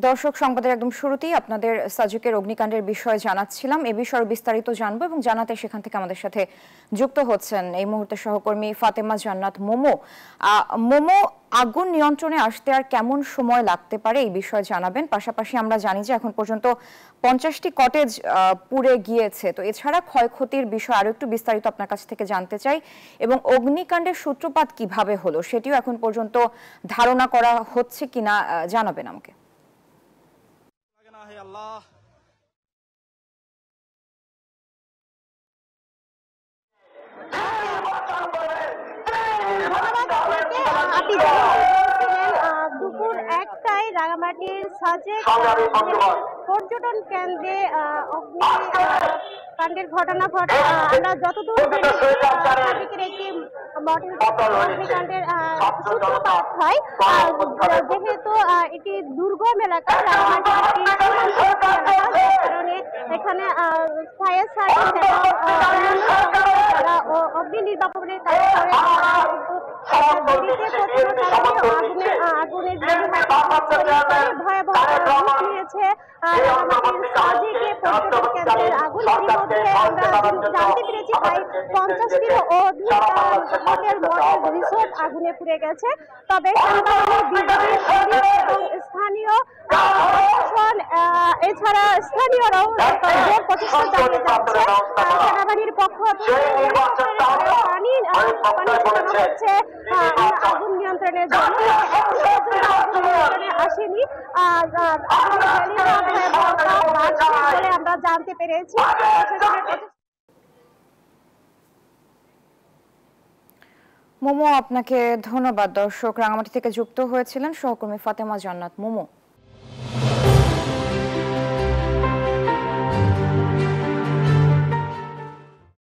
দর্শক সংবাদের একদম শুরুতেই আপনাদের সাজুকের অগ্নিকাণ্ডের বিষয়ে জানাচ্ছিলাম। এ বিষয়ে বিস্তারিত জানবো এবং জানাতে সেখান থেকে আমাদের সাথে যুক্ত হচ্ছেন এই মুহূর্তে সহকর্মী ফাতেমা জান্নাত মোমো। মোমো, আগুন নিয়ন্ত্রণে আসতে আর কেমন সময় লাগতে পারে এই বিষয়ে জানাবেন। পাশাপাশি আমরা জানি যে এখন পর্যন্ত 50টি কটেজ পুড়ে গিয়েছে। তো এছাড়া ক্ষয়ক্ষতির বিষয়ে আরো একটু বিস্তারিত আপনার কাছ থেকে জানতে চাই এবং অগ্নিকাণ্ডের সূত্রপাত কিভাবে হলো সেটিও এখন পর্যন্ত ধারণা করা হচ্ছে কিনা জানাবেন আমাকে। আল্লাহ দুপুর 1টায় রাঙামাটির সাজেক পর্যটন কেন্দ্রে অগ্নিকাণ্ডের ঘটনা ঘটে। আমরা যতদূর সাজেকের একটি অগ্নিকাণ্ডের সূত্রপাত হয়, যেহেতু এটি দুর্গম এলাকা, রাঙামাটির কারণে এখানে ফায়ার সার্ভিস এবং অগ্নি নির্বাপনের কাজ করে আগুনের ভয়াবহ রূপ নিয়েছে রাঙামাটির সাজেকে পর্যটন কেন্দ্রের আগুন। ইতিমধ্যে আমরা জানতে পেরেছি প্রায় 50টিরও অধিক হোটেল মডেল রিসোর্ট আগুনে পুড়ে গেছে। তবে এবং স্থানীয় এছাড়া স্থানীয়রাও জোর প্রচেষ্টা চালিয়ে যাচ্ছে। সেনাবাহিনীর পক্ষ থেকে পানি হচ্ছে আগুন নিয়ন্ত্রণের জন্য আসেনি বলে আমরা জানতে পেরেছি। মোমো, আপনাকে ধন্যবাদ। দর্শক, রাঙামাটি থেকে যুক্ত হয়েছিলেন সহকর্মী ফাতেমা জান্নাত মোমো।